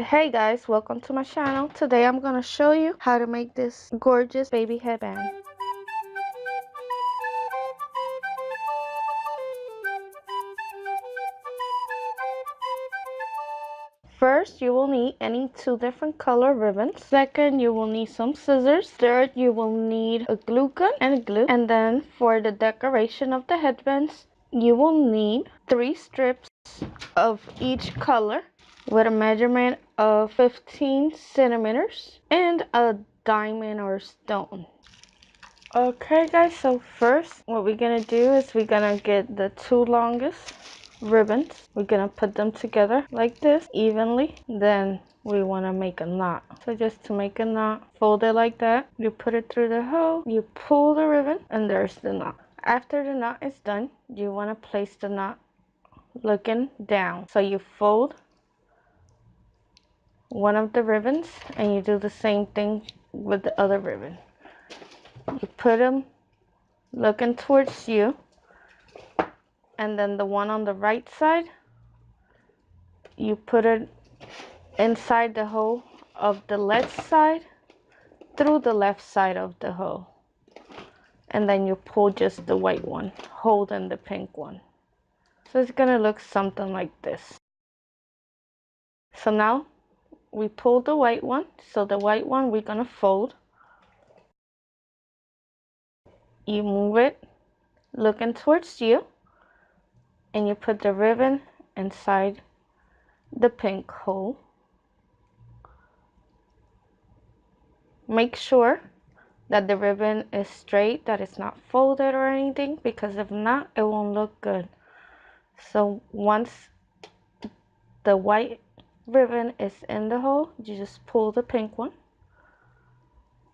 Hey guys, welcome to my channel. Today I'm gonna show you how to make this gorgeous baby headband. First, you will need any two different color ribbons. Second, you will need some scissors. Third, you will need a glue gun and glue. And then for the decoration of the headbands, you will need 3 strips of each color with a measurement of 15 centimeters and a diamond or stone. Okay guys, so first what we're gonna do is we're gonna get the 2 longest ribbons. We're gonna put them together like this evenly. Then we want to make a knot. So just to make a knot, fold it like that. You put it through the hole, you pull the ribbon, and there's the knot. After the knot is done, you want to place the knot looking down. So you fold one of the ribbons and you do the same thing with the other ribbon. You put them looking towards you, and then the one on the right side, you put it inside the hole of the left side through the left side of the hole, and then you pull just the white one holding the pink one. So it's gonna look something like this. So now we pull the white one, so the white one we're gonna fold. You move it looking towards you, and you put the ribbon inside the pink hole. Make sure that the ribbon is straight, that it's not folded or anything, because if not, it won't look good. So once the white ribbon is in the hole, you just pull the pink one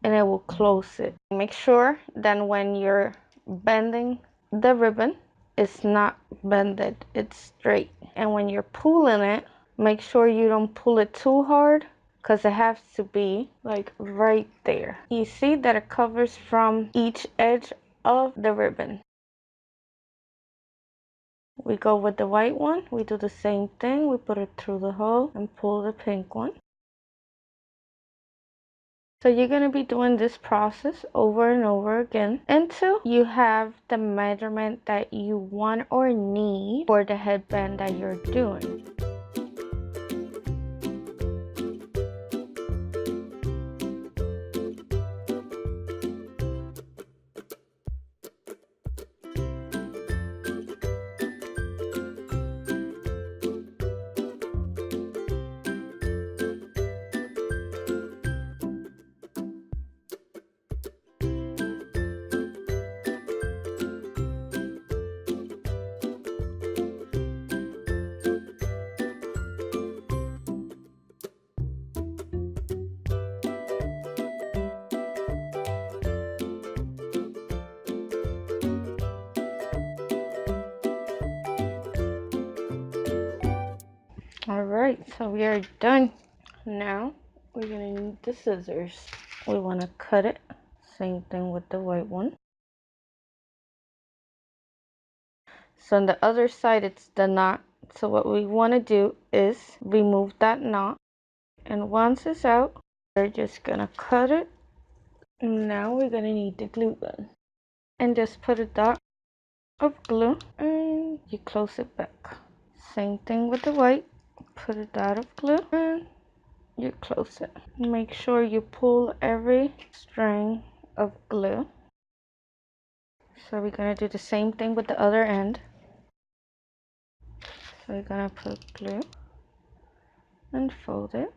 and it will close it. Make sure that when you're bending the ribbon, it's not bended, it's straight. And when you're pulling it, make sure you don't pull it too hard, because it has to be like right there. You see that it covers from each edge of the ribbon. We go with the white one, we do the same thing, we put it through the hole and pull the pink one. So you're going to be doing this process over and over again until you have the measurement that you want or need for the headband that you're doing. Alright, so we are done. Now we're going to need the scissors. We want to cut it. Same thing with the white one. So on the other side, it's the knot. So what we want to do is remove that knot. And once it's out, we're just going to cut it. And now we're going to need the glue gun. And just put a dot of glue and you close it back. Same thing with the white. Put a dot of glue and you close it. Make sure you pull every string of glue. So we're going to do the same thing with the other end. So we're going to put glue and fold it.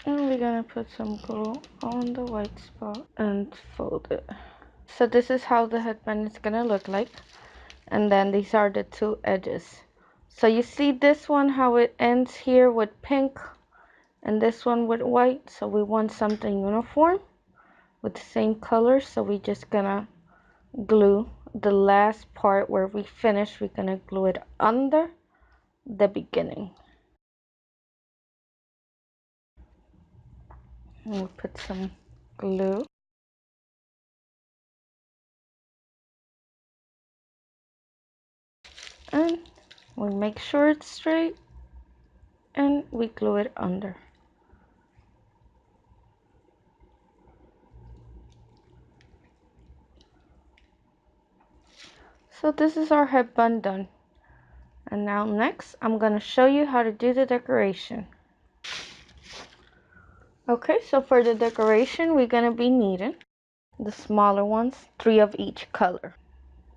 And we're going to put some glue on the white spot and fold it. So this is how the headband is going to look like. And then these are the two edges. So you see this one, how it ends here with pink, and this one with white. So we want something uniform with the same color. So we're just gonna glue the last part where we finish. We're gonna glue it under the beginning. And we'll put some glue. And we make sure it's straight. And we glue it under. So this is our headband done. And now next, I'm going to show you how to do the decoration. Okay, so for the decoration, we're going to be needing the smaller ones, 3 of each color.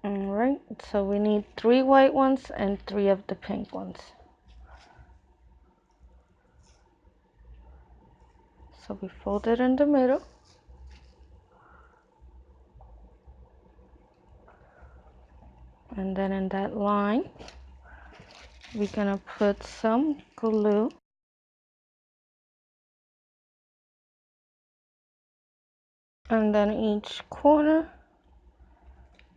Alright, so we need 3 white ones and 3 of the pink ones. So we fold it in the middle. And then in that line, we're going to put some glue. And then each corner,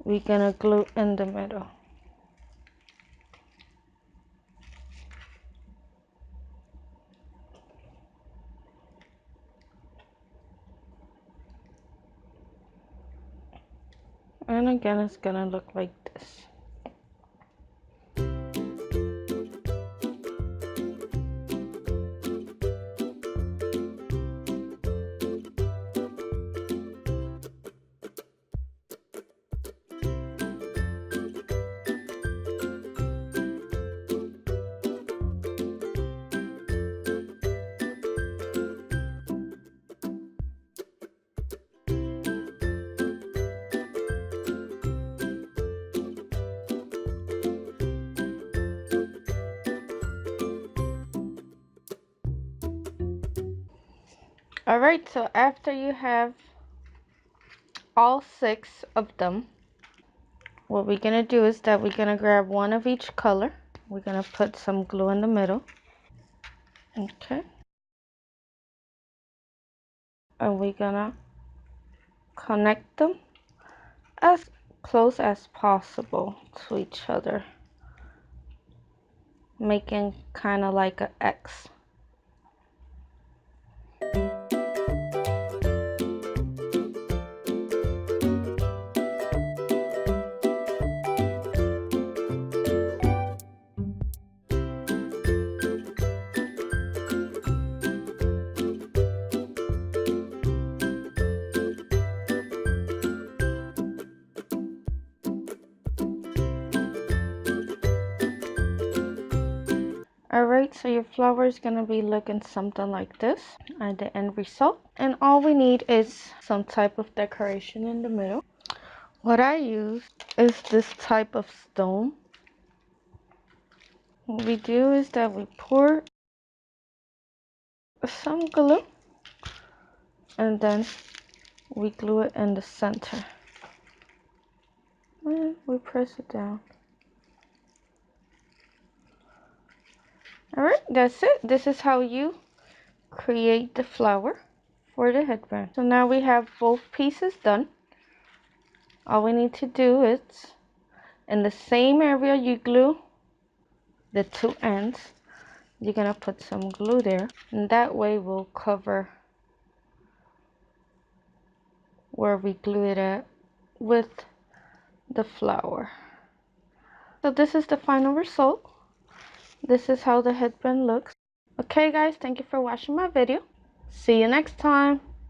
we're going to glue in the middle. And again, it's going to look like this. Alright, so after you have all 6 of them, what we're going to do is that we're going to grab 1 of each color. We're going to put some glue in the middle. Okay. And we're going to connect them as close as possible to each other, making kind of like an X. Alright, so your flower is going to be looking something like this at the end result. And all we need is some type of decoration in the middle. What I use is this type of stone. What we do is that we pour some glue and then we glue it in the center. And we press it down. Alright, that's it. This is how you create the flower for the headband. So now we have both pieces done. All we need to do is, in the same area you glue the 2 ends, you're gonna put some glue there, and that way we'll cover where we glue it at with the flower. So this is the final result. This is how the headband looks. Okay guys, thank you for watching my video. See you next time.